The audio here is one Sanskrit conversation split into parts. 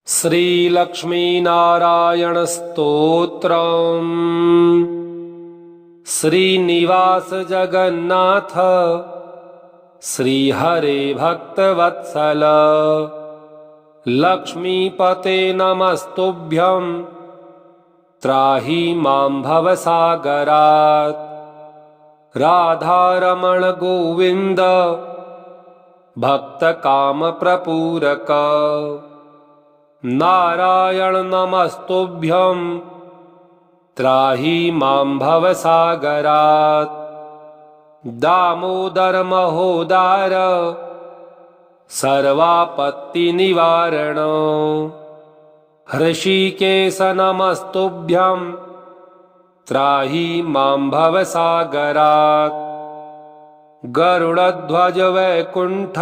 श्रीलक्ष्मीनारायणस्तोत्रम्। श्रीनिवास जगन्नाथ श्रीहरे भक्तवत्सल लक्ष्मीपते नमस्तुभ्यं त्राहि मां भवसागरात्। राधारमण गोविन्द भक्तकामप्रपूरक नारायण नमस्तुभ्यं त्राहि मां भवसागरात्। दामोदर महोदार सर्वापत्तिनिवारण हृषीकेश नमस्तुभ्यं त्राहि मां भवसागरात्। गरुडध्वज वैकुण्ठ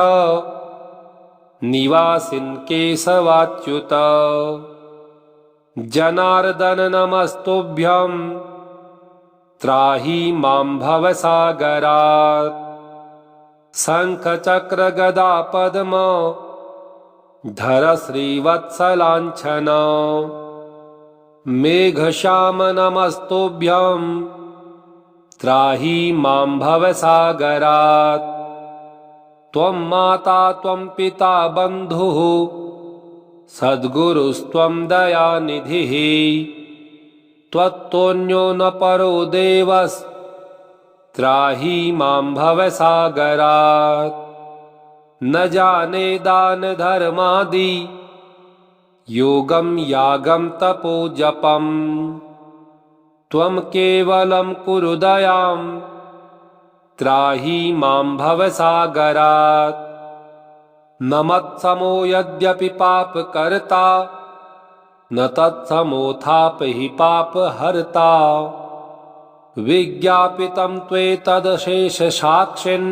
निवासिन् केशवाच्युत जनार्दन नमस्तुभ्यं त्राहि मां भवसागरात्। शङ्खचक्र गदा पद्म धर श्रीवत्सलाञ्छन मेघश्याम नमस्तुभ्यं त्राहि मां भवसागरात्। त्वं माता त्वं पिता बन्धुः सद्गुरुस्त्वं दयानिधिः। त्वत्तोऽन्यो न परो देवस्त्राहि मां भवसागरात्। न जाने दान धर्मादि योगं यागं तपो जपम्। त्वं केवलं कुरु दयां त्राहि मां भवसागरात्। न मत्समो यद्यपि पापकर्ता न तत्समोऽथापि पापहर्ता। विज्ञापितं त्वेतदशेषसाक्षिन्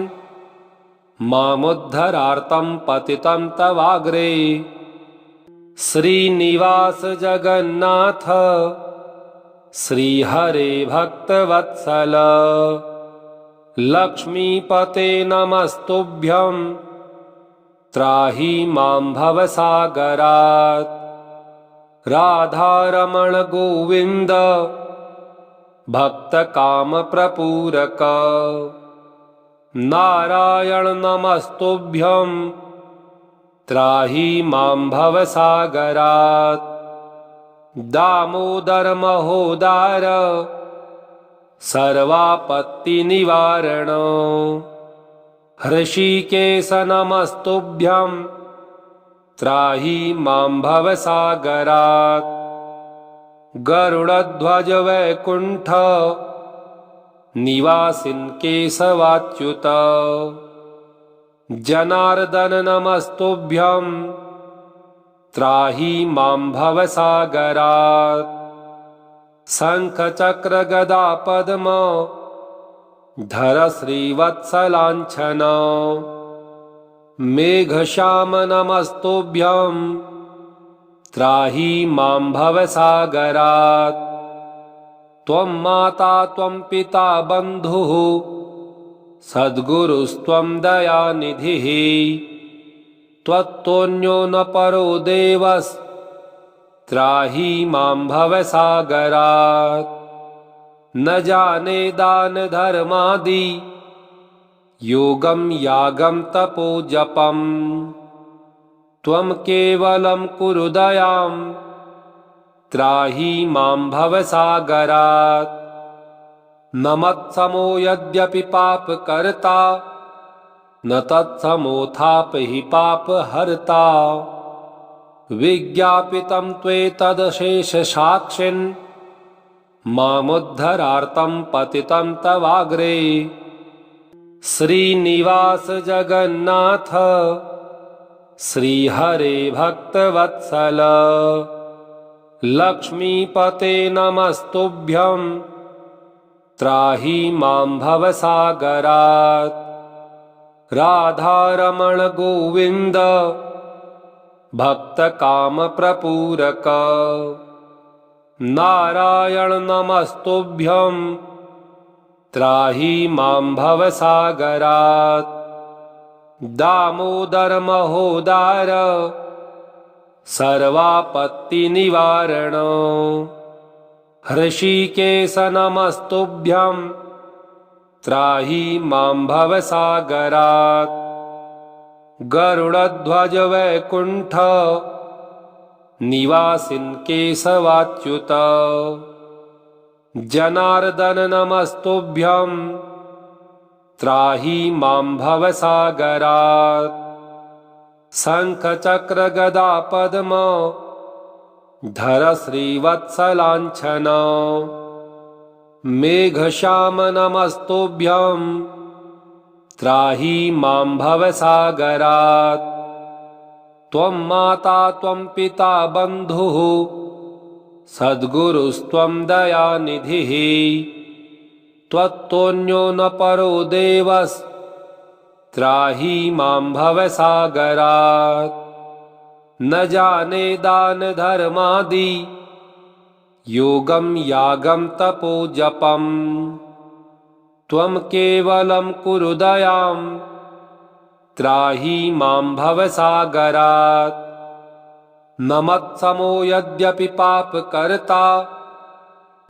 मामुद्धरार्तं पतितं तवाग्रे। श्रीनिवास जगन्नाथ श्रीहरे भक्तवत्सल लक्ष्मीपते नमस्तुभ्यं त्राहि मां भवसागरात्। राधारमण गोविन्द भक्तकामप्रपूरक नारायण नमस्तुभ्यं त्राहि मां भवसागरात्। दामोदर महोदार सर्वापत्तिनिवारण हृषीकेश नमस्तुभ्यं त्राहि मां भवसागरात्। गरुडध्वज वैकुण्ठ निवासिन् केशवाच्युत जनार्दन नमस्तुभ्यं त्राहि मां भवसागरात्। शङ्खचक्र गदा पद्म धर श्रीवत्सलाञ्छन मेघश्याम नमस्तुभ्यं त्राहि मां भवसागरात्। त्वं माता त्वं पिता बन्धुः सद्गुरुस्त्वं दयानिधिः। त्वत्तोऽन्यो न परो देवस्त्राहि मां भवसागरात्। न जाने दान धर्मादि योगं यागं तपो जपम्। त्वं केवलं कुरु दयां त्राहि मां भवसागरात्। न मत्समो यद्यपि पापकर्ता न तत्समोऽथापि पापहर्ता। विज्ञापितं त्वेतदशेषसाक्षिन् मामुद्धरार्तं पतितं तवाग्रे। श्रीनिवास जगन्नाथ श्रीहरे भक्तवत्सल लक्ष्मीपते नमस्तुभ्यं त्राहि मां भवसागरात्। राधारमण गोविन्द भक्तकामप्रपूरक नारायण नमस्तुभ्यं त्राहि मां भवसागरात्। दामोदर महोदार सर्वापत्तिनिवारण। हृषीकेश नमस्तुभ्यं त्राहि मां भवसागरात्। गरुडध्वज वैकुण्ठ निवासिन् केशवाच्युत। जनार्दन नमस्तुभ्यं त्राहि मां भवसागरात्। शङ्खचक्र गदा पद्म धर श्रीवत्सलाञ्छन। मेघश्याम नमस्तुभ्यं त्राहि मां भवसागरात्। त्वं माता त्वं पिता बन्धुः सद्गुरुस्त्वं दयानिधिः। त्वत्तोऽन्यो न परो देवस्त्राहि मां भवसागरात्। न जाने दान धर्मादि योगं यागं तपो जपं। त्वं केवलं कुरु दयां त्राहि मां भवसागरात्। न मत्समो यद्यपि पापकर्ता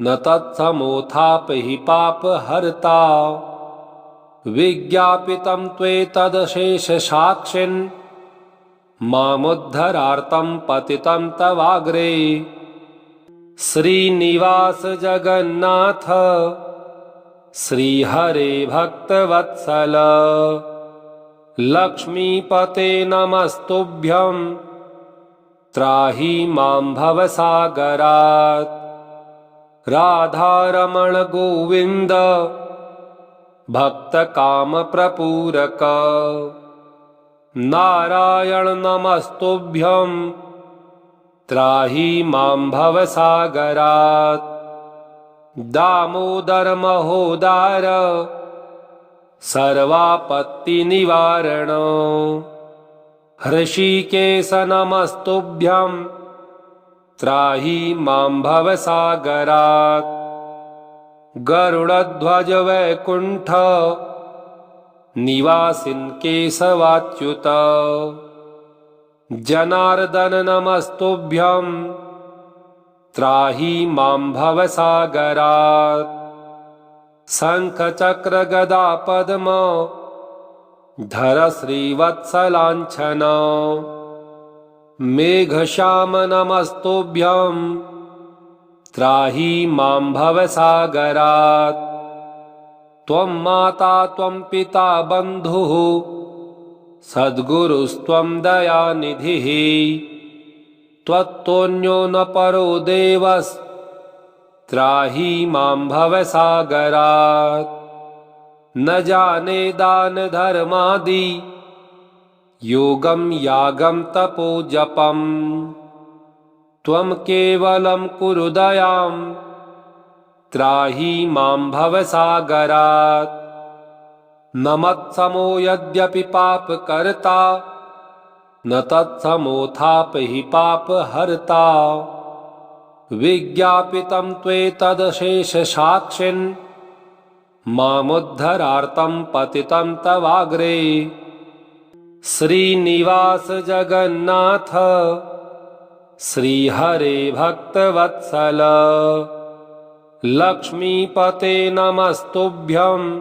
न तत्समोऽथापि पापहर्ता। विज्ञापितं त्वेतदशेषसाक्षिन् मामुद्धरार्तं पतितं तवाग्रे। श्रीनिवास जगन्नाथ श्रीहरे भक्तवत्सल। लक्ष्मीपते नमस्तुभ्यं त्राहि मां भवसागरात्। राधारमण गोविन्द भक्तकामप्रपूरक। नारायण नमस्तुभ्यं त्राहि मां भवसागरात्। दामोदर महोदार सर्वापत्तिनिवारण। हृषीकेश नमस्तुभ्यं त्राहि मां भवसागरात्। गरुडध्वज वैकुण्ठ निवासिन् केशवाच्युत। जनार्दन नमस्तुभ्यं त्राहि मां भवसागरात्। शङ्खचक्र गदा पद्म धर श्रीवत्सलाञ्छन। मेघश्याम नमस्तुभ्यं त्राहि मां भवसागरात्। त्वं माता त्वं पिता बन्धुः सद्गुरुस्त्वं दयानिधिः। त्वत्तोऽन्यो न परो देवस्त्राहि मां भवसागरात्। न जाने दान धर्मादि योगं यागं तपो जपं। त्वं केवलं कुरु दयां त्राहि मां भवसागरात्। न मत्समो यद्यपि पापकर्ता न तत्समोऽथापि पापहर्ता। विज्ञापितं त्वेतदशेषसाक्षिन् मामुद्धरार्तं पतितं तवाग्रे। श्रीनिवास जगन्नाथ श्रीहरे भक्तवत्सल। लक्ष्मीपते नमस्तुभ्यं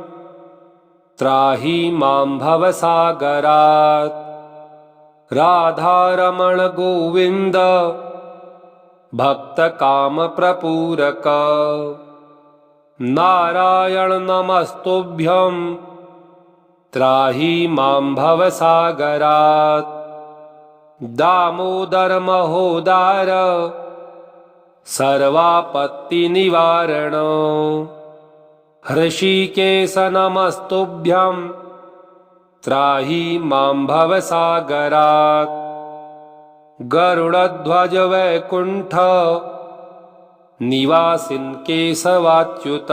त्राहि मां भवसागरात्। राधारमण गोविन्द भक्तकामप्रपूरक। नारायण नमस्तुभ्यं त्राहि मां भवसागरात्। दामोदर महोदार सर्वापत्तिनिवारण। हृषीकेश नमस्तुभ्यं त्राहि मां भवसागरात्। गरुडध्वज वैकुण्ठ निवासिन् केशवाच्युत।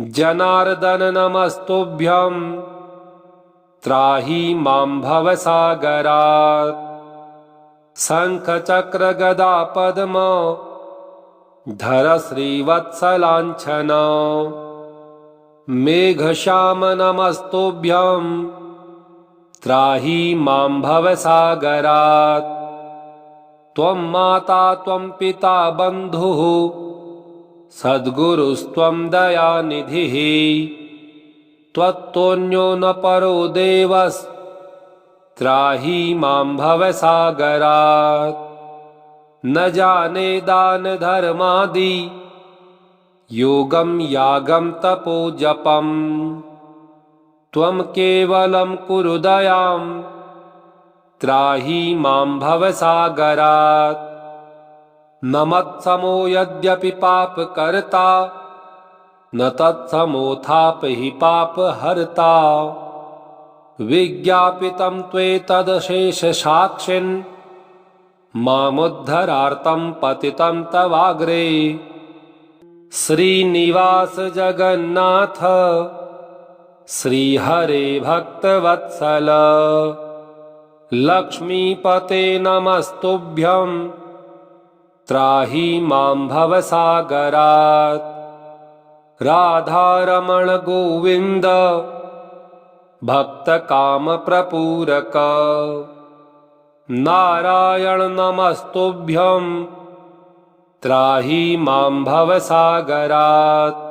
जनार्दन नमस्तुभ्यं त्राहि मां भवसागरात्। शङ्खचक्र गदा पद्म धर श्रीवत्सलाञ्छन। मेघश्याम नमस्तुभ्यं त्राहि मां भवसागरात्। त्वं माता त्वं पिता बन्धुः सद्गुरुस्त्वं दयानिधिः त्वत्तोऽन्यो न परो देवस्त्राहि मां भवसागरात् न जाने दान धर्मादि योगं यागं तपो जपम् त्वं केवलं कुरु दयां त्राहि मां भवसागरात् न मत्समो यद्यपि पापकर्ता न तत्समोऽथापि पापहर्ता विज्ञापितं त्वेतदशेषसाक्षिन् मामुद्धरार्तं पतितं तवाग्रे श्रीनिवास जगन्नाथ श्रीहरे भक्तवत्सल लक्ष्मीपते नमस्तुभ्यं त्राहि मां भवसागरात् राधारमण गोविन्द भक्तकामप्रपूरक नारायण नमस्तुभ्यं त्राहि मां भवसागरात्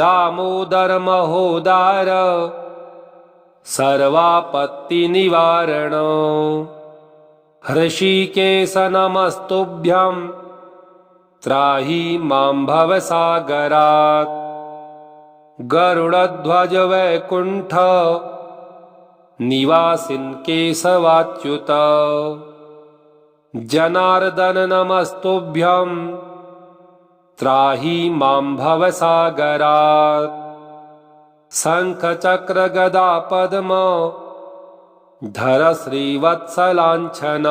दामोदर महोदार सर्वापत्तिनिवारण हृषीकेश नमस्तुभ्यं त्राहि मां भवसागरात् गरुडध्वज वैकुण्ठ निवासिन् केशवाच्युत जनार्दन नमस्तुभ्यं त्राहि मां भवसागरात् शङ्खचक्र गदा पद्म धर श्रीवत्सलाञ्छन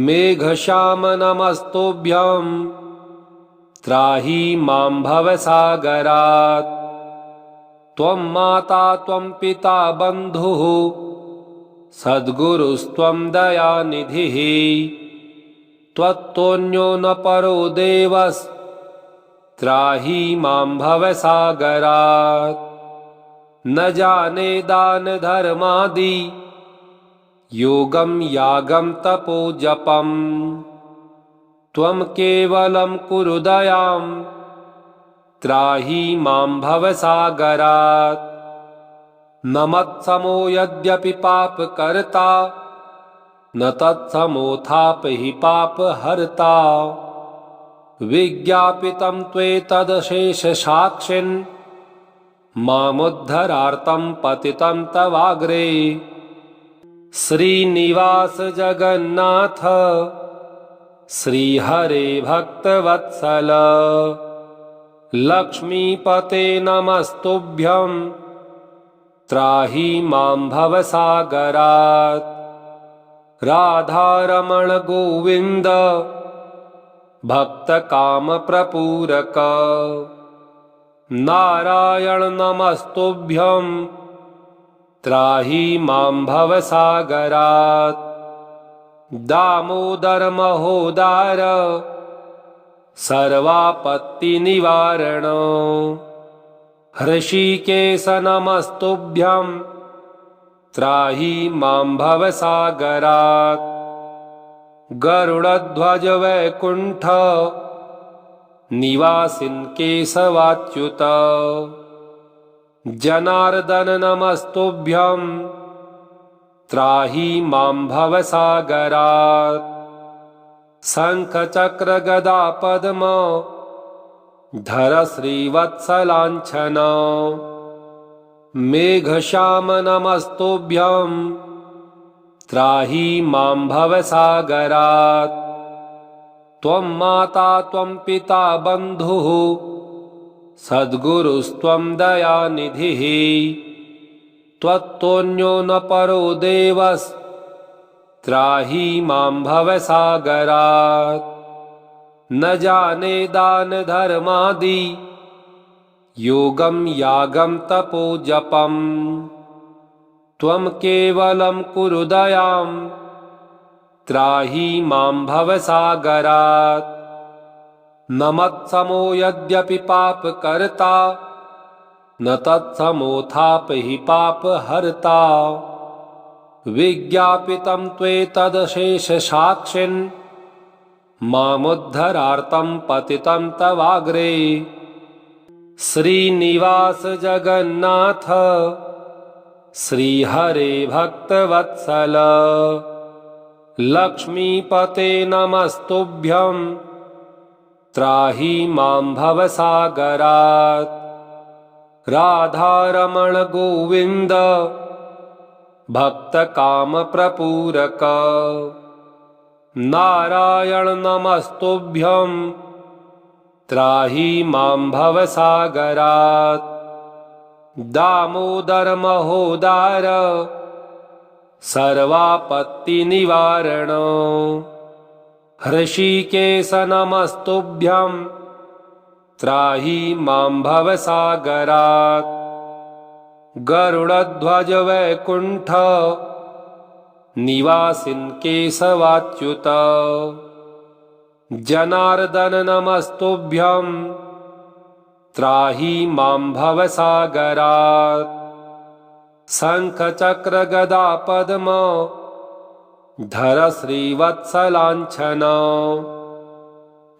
मेघश्याम नमस्तुभ्यं त्राहि मां भवसागरात् त्वं माता त्वं पिता बन्धुः सद्गुरुस्त्वं दयानिधिः त्वत्तोऽन्यो न परो देवस्त्राहि मां भवसागरात् न जाने दान धर्मादि योगं यागं तपो जपम् त्वं केवलं कुरु दयां त्राहि मां भवसागरात् न मत्समो यद्यपि पापकर्ता न तत्समोऽथापि पापहर्ता विज्ञापितं त्वेतदशेषसाक्षिन् मामुद्धरार्तं पतितं तवाग्रे श्रीनिवास जगन्नाथ श्रीहरे भक्तवत्सल लक्ष्मीपते नमस्तुभ्यं त्राहि मां भवसागरात् राधारमण गोविन्द भक्तकामप्रपूरक नारायण नमस्तुभ्यं त्राहि मां भवसागरात् दामोदर महोदार सर्वापत्तिनिवारण हृषीकेश नमस्तुभ्यं त्राहि मां भवसागरात् गरुडध्वज वैकुण्ठ निवासिन् केशवाच्युत जनार्दन नमस्तुभ्यं त्राहि मां भवसागरात् शङ्खचक्र गदा पद्म धर श्रीवत्सलाञ्छन मेघश्याम नमस्तुभ्यं त्राहि मां भवसागरात् त्वं माता त्वं पिता बन्धुः सद्गुरुस्त्वं दयानिधिः त्वत्तोऽन्यो न परो देवस्त्राहि मां भवसागरात् न जाने दान धर्मादि योगं यागं तपो जपम् त्वं केवलं कुरु दयां त्राहि मां भवसागरात् न मत्समो यद्यपि पापकर्ता न तत्समोऽथापि पापहर्ता विज्ञापितं त्वेतदशेषसाक्षिन् मामुद्धरार्तं पतितं तवाग्रे। श्रीनिवास जगन्नाथ श्रीहरे भक्तवत्सल लक्ष्मीपते नमस्तुभ्यं त्राहि मां भवसागरात्। राधारमण गोविन्द भक्तकामप्रपूरक नारायण नमस्तुभ्यं त्राहि मां भवसागरात्। दामोदर महोदार सर्वापत्तिनिवारण हृषीकेश नमस्तुभ्यं त्राहि मां भवसागरात्। गरुडध्वज वैकुण्ठ निवासिन् केशवाच्युत जनार्दन नमस्तुभ्यं त्राहि मां भवसागरात्। शंख चक्र गदा पद्म धर श्रीवत्सलाञ्छन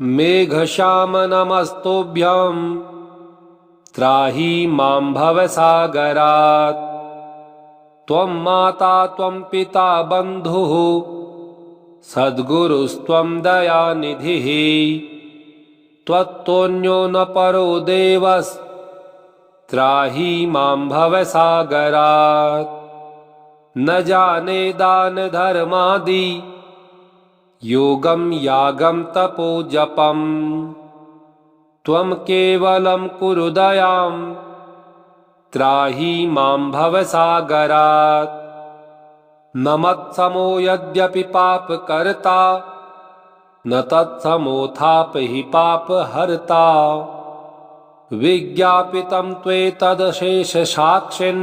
मेघश्याम नमस्तुभ्यं त्राहि मां भवसागरात्। त्वं माता त्वं पिता बन्धुः सद्गुरुस्त्वं दयानिधिः। त्वत्तोऽन्यो न परो देवस्त्राहि मां भवसागरात्। न जाने दान धर्मादि योगं यागं तपो जपं। त्वं केवलं कुरु दयां त्राहि मां भवसागरात्। न मत्समो यद्यपि पापकर्ता न तत्समोऽथापि पापहर्ता। विज्ञापितं त्वेतदशेषसाक्षिन्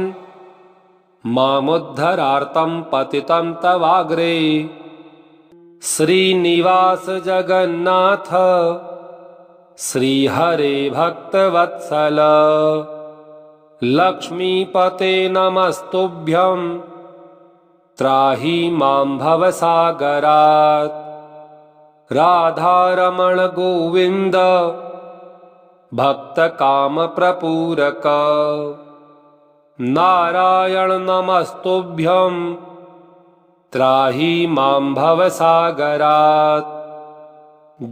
मामुद्धरार्तं पतितं तवाग्रे। श्रीनिवास जगन्नाथ श्रीहरे भक्तवत्सल लक्ष्मीपते नमस्तुभ्यं त्राहि मां भवसागरात्। राधारमण गोविन्द भक्तकामप्रपूरक नारायण नमस्तुभ्यं त्राहि मां भवसागरात्।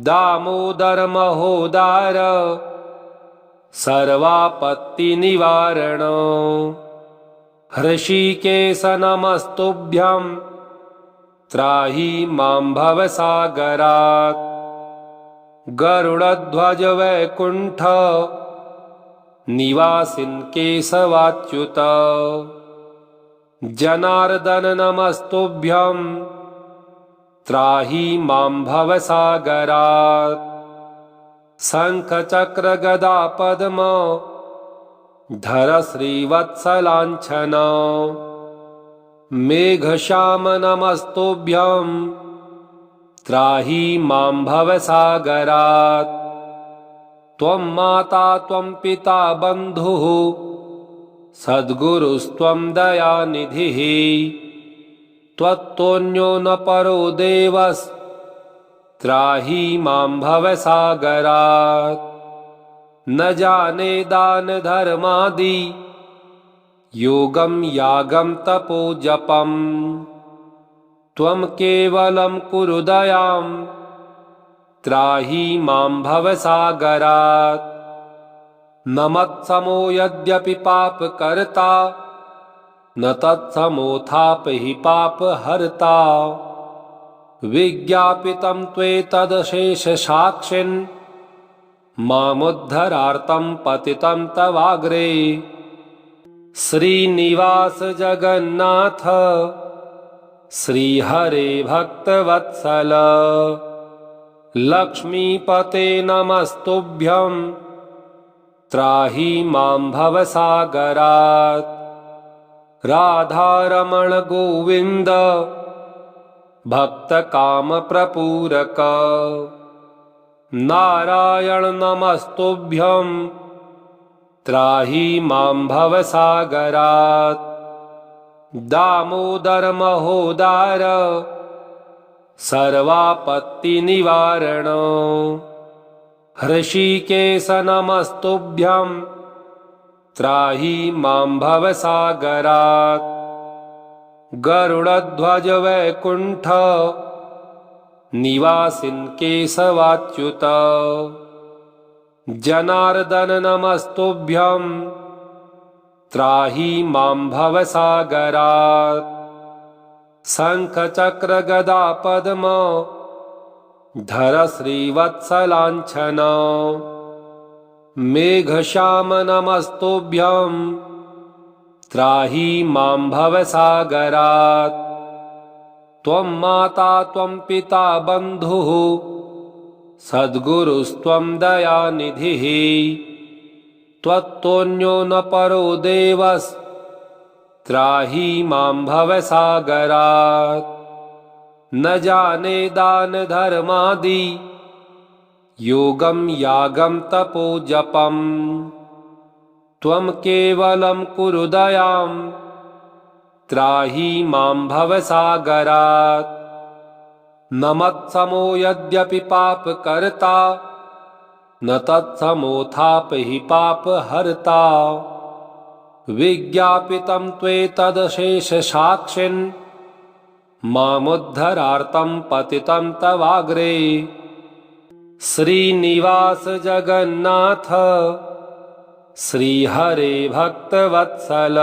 दामोदर महोदार सर्वापत्तिनिवारण हृषीकेश नमस्तुभ्यं त्राहि मां भवसागरात्। गरुडध्वज वैकुण्ठ निवासिन् केशवाच्युत जनार्दन नमस्तुभ्यं त्राहि मां भवसागरात्। शंख चक्र गदा पद्म धर श्रीवत्सलाञ्छन मेघश्याम नमस्तुभ्यं त्राहि मां भवसागरात्। त्वं माता त्वं पिता बन्धुः सद्गुरुस्त्वं दयानिधिः। त्वत्तोऽन्यो न परो देवस्त्राहि मां भवसागरात्। न जाने दान धर्मादि योगं यागं तपो जपं। त्वं केवलं कुरु दयां त्राहि मां भवसागरात्। न मत्समो यद्यपि पापकर्ता न तत्समोऽथापि पापहर्ता। विज्ञापितं त्वेतदशेषसाक्षिन् मामुद्धरार्तं पतितं तवाग्रे। श्रीनिवास जगन्नाथ श्रीहरे भक्तवत्सल लक्ष्मीपते नमस्तुभ्यं त्राहि मां भवसागरात्। राधारमण गोविन्द भक्तकामप्रपूरक नारायण नमस्तुभ्यं त्राहि मां भवसागरात्। दामोदर महोदार सर्वापत्तिनिवारण हृषीकेश नमस्तुभ्यं त्राहि मां भवसागरात् गरुडध्वज वैकुण्ठ निवासिन् केशवाच्युत जनार्दन नमस्तुभ्यं त्राहि मां भवसागरात् शङ्खचक्र गदा पद्म धर श्रीवत्सलाञ्छन मेघश्याम नमस्तुभ्यं त्राहि मां भवसागरात् त्वं माता त्वं पिता बन्धुः सद्गुरुस्त्वं दयानिधिः त्वत्तोऽन्यो न परो देवस्त्राहि मां भवसागरात् न जाने दान धर्मादि योगं यागं तपो जपं त्वं केवलं कुरु दयां त्राहि मां भवसागरात् न मत्समो यद्यपि पापकर्ता न तत्समोऽथापि पापहर्ता विज्ञापितं त्वेतदशेषसाक्षिन् मामुद्धरार्तं पतितं तवाग्रे श्रीनिवास जगन्नाथ श्रीहरे भक्तवत्सल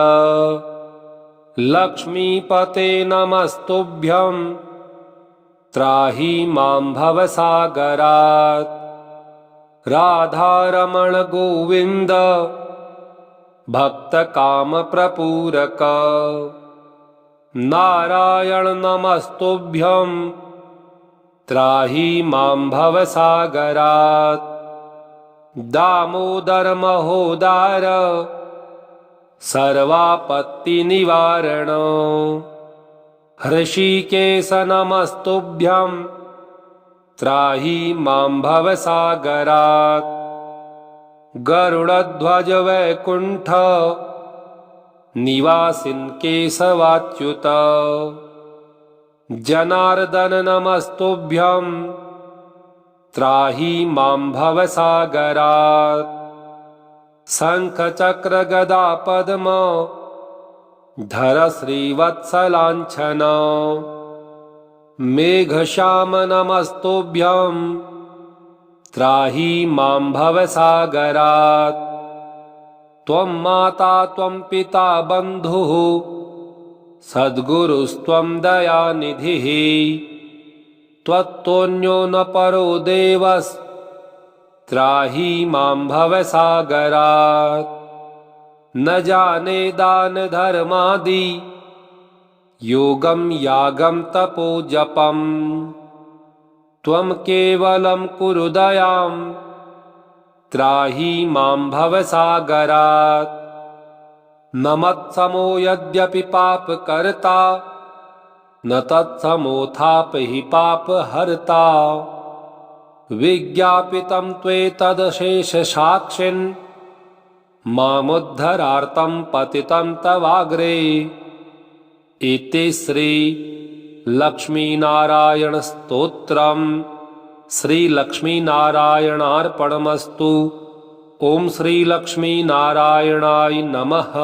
लक्ष्मीपते नमस्तुभ्यं त्राहि मां भवसागरात् राधारमण गोविन्द भक्तकामप्रपूरक नारायण नमस्तुभ्यं त्राहि मां भवसागरात् दामोदर महोदार सर्वापत्तिनिवारण हृषीकेश नमस्तुभ्यं त्राहि मां भवसागरात् गरुडध्वज वैकुण्ठ निवासिन् केशवाच्युत जनार्दन नमस्तुभ्यं त्राहि मां भवसागरात् शङ्खचक्र गदा पद्म धर श्रीवत्सलाञ्छन मेघश्याम नमस्तुभ्यं त्राहि मां भवसागरात् त्वं माता त्वं पिता बन्धुः सद्गुरुस्त्वं दयानिधिः त्वत्तोऽन्यो न परो देवस्त्राहि मां भवसागरात् न जाने दान धर्मादि योगं यागं तपो जपं त्वं केवलं कुरु दयां त्राहि मां भवसागरात् न मत्समो यद्यपि पापकर्ता न तत्समोऽथापि पापहर्ता विज्ञापितं त्वेतदशेषसाक्षिन् मामुद्धरार्तं पतितं तवाग्रे इति श्री लक्ष्मीनारायण स्तोत्रम् श्री लक्ष्मीनारायणार्पणमस्तु। ओम श्री लक्ष्मीनारायणाय नमः।